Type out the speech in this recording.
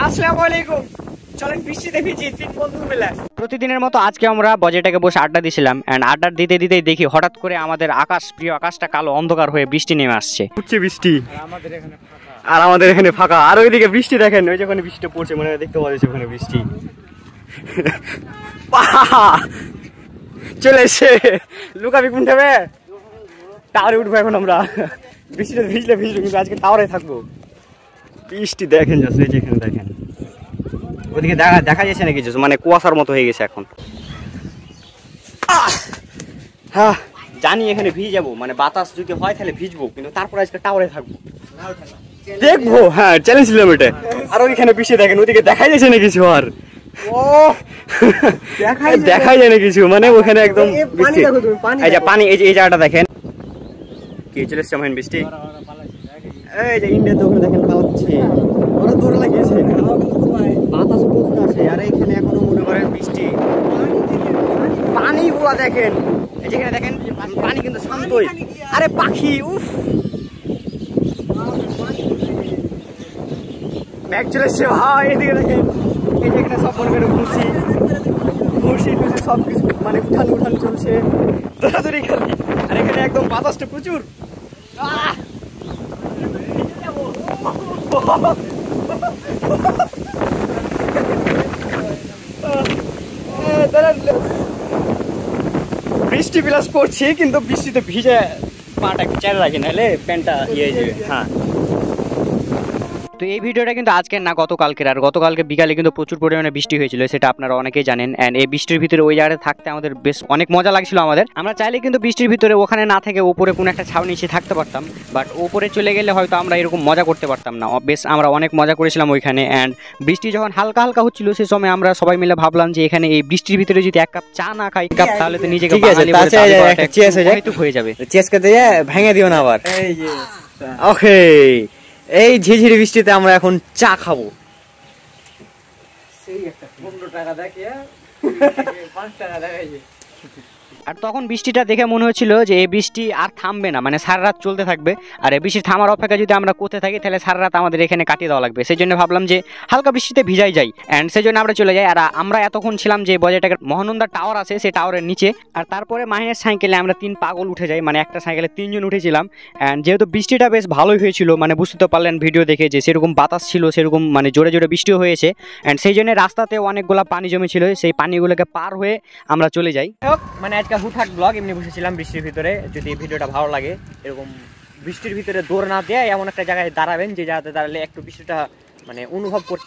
আসসালামু আলাইকুম। চলেন বৃষ্টিতে ভিজি তিন বন্ধু মিলে। প্রতিদিনের মতো আজকে আমরা বজেটাকে বসে আড্ডা দিছিলাম এন্ড আড্ডা দিতে দিতেই দেখি হঠাৎ করে আমাদের প্রিয় আকাশটা কালো অন্ধকার হয়ে বৃষ্টি নেমে আসছে। উঠছে বৃষ্টি আর আমাদের এখানে ফাঁকা। আর ওইদিকে বৃষ্টি দেখেন, ওই যেখানে বৃষ্টি পড়ছে মানে দেখতে পাওয়া যাচ্ছে ওখানে বৃষ্টি। চলে এসে লুকাবি কোন যাবে, টাওয়ারে উঠবো এখন আমরা। বৃষ্টিতে ভিজলে কিন্তু আজকে টাওয়ারে থাকবো। বৃষ্টি দেখেন যাচ্ছে, এই যেখানে দেখেন ওদিকে দেখা যাচ্ছে না কিছু, মানে কুয়াশার মতো হয়ে গেছে এখন। হ্যাঁ জানি এখানে ভিজে যাবো, মানে বাতাস যদি হয় তাহলে ভিজবো, কিন্তু তারপর আজকে টাওয়ারে থাকবো, দেখবো। হ্যাঁ চ্যালেঞ্জ নিলাম এটা। আর ওইখানে বৃষ্টি দেখেন, ওদিকে দেখা যাচ্ছে না কিছু, আর দেখাই যায় না কিছু, মানে ওখানে একদম পানি। এই জায়গাটা দেখেন কি চলে এসছে মহিন বৃষ্টি। এই যে ইন্ডিয়া তো ওখানে দেখেন পালাচ্ছে, ওরা দৌড় লাগিয়েছে, বাতাস প্রচুর আসে। আর এখানে এখনো মনে করেন বৃষ্টি, পানি গুলা দেখেন, এই যেখানে দেখেন পানি কিন্তু শান্তই। আরে পাখি, উফ ব্যাগ চলে এসছে ভাই। এদিকে দেখেন, এই যে এখানে সব মনে করেন ঘুষি সব কিছু মানে উঠান চলছে, দৌড়াদৌড়ি খালি। আর এখানে একদম বাতাসটা প্রচুর। বৃষ্টি বিলাস পড়ছে, কিন্তু বৃষ্টিতে ভিজে পাটা চার লাগে, নাহলে প্যান্টটা ইয়ে যাবে। হ্যাঁ তো এই ভিডিওটা কিন্তু আজকের না, গতকালকের। আর গতকালকে বিকালে কিন্তু প্রচুর পরিমাণে বৃষ্টি হয়েছিল, সেটা আপনারা অনেকেই জানেন। এন্ড এই বৃষ্টির ভিতরে ওই জায়গায় থাকতে আমাদের বেশ অনেক মজা লাগছিল আমাদের। আমরা চাইলে কিন্তু বৃষ্টির ভিতরে ওখানে না থেকে উপরে কোনো একটা ছাউনি নিচে থাকতে পারতাম, বাট উপরে চলে গেলে হয়তো আমরা এরকম মজা করতে পারতাম না। বেশ আমরা অনেক মজা করেছিলাম ওইখানে। এন্ড বৃষ্টি যখন হালকা হালকা হচ্ছিল, সেই সময় আমরা সবাই মিলে ভাবলাম যে এখানে এই বৃষ্টির ভিতরে যদি এক কাপ চা না খাই তাহলে তো নিজেকে হয়ে যাবে। চেষ্টা দিয়ে ভেঙে দিও না আবার। ওকে, এই ঝিঝিরি বৃষ্টিতে আমরা এখন চা খাবো। সেই একটা 15 টাকা দেখে 5 টাকা দেখাইছে। আর তখন বৃষ্টিটা দেখে মনে হচ্ছিল যে এই বৃষ্টি আর থামবে না, মানে সারা রাত চলতে থাকবে। আর এই বৃষ্টি থামার অপেক্ষা যদি আমরা করতে থাকি তাহলে সারা রাত আমাদের এখানে কাটিয়ে দেওয়া লাগবে। সেই জন্য ভাবলাম যে হালকা বৃষ্টিতে ভিজাই যাই, অ্যান্ড সেই জন্য আমরা চলে যাই। আর আমরা এতক্ষণ ছিলাম যে বজারটাকে মহানন্দা টাওয়ার আছে, সেই টাওয়ারের নিচে। আর তারপরে মাহিনের সাইকেলে আমরা 3 পাগল উঠে যাই, মানে একটা সাইকেলে 3 জন উঠেছিলাম। অ্যান্ড যেহেতু বৃষ্টিটা বেশ ভালোই হয়েছিল, মানে বুঝতে তো পারলেন ভিডিও দেখে যে সেরকম বাতাস ছিল, সেরকম মানে জোরে জোরে বৃষ্টিও হয়েছে। অ্যান্ড সেই জন্য রাস্তাতে অনেকগুলো পানি জমেছিল, সেই পানিগুলোকে পার হয়ে আমরা চলে যাই। মানে আজকে হুটহাট ব্লগ, এমনি বসেছিলাম বৃষ্টির ভিতরে। যদি ভিডিওটা ভালো লাগে, এরকম বৃষ্টির ভিতরে দৌড় না দেয় এমন একটা জায়গায় দাঁড়াবেন, যে জায়গাতে দাঁড়ালে একটু বৃষ্টিটা মানে অনুভব করতে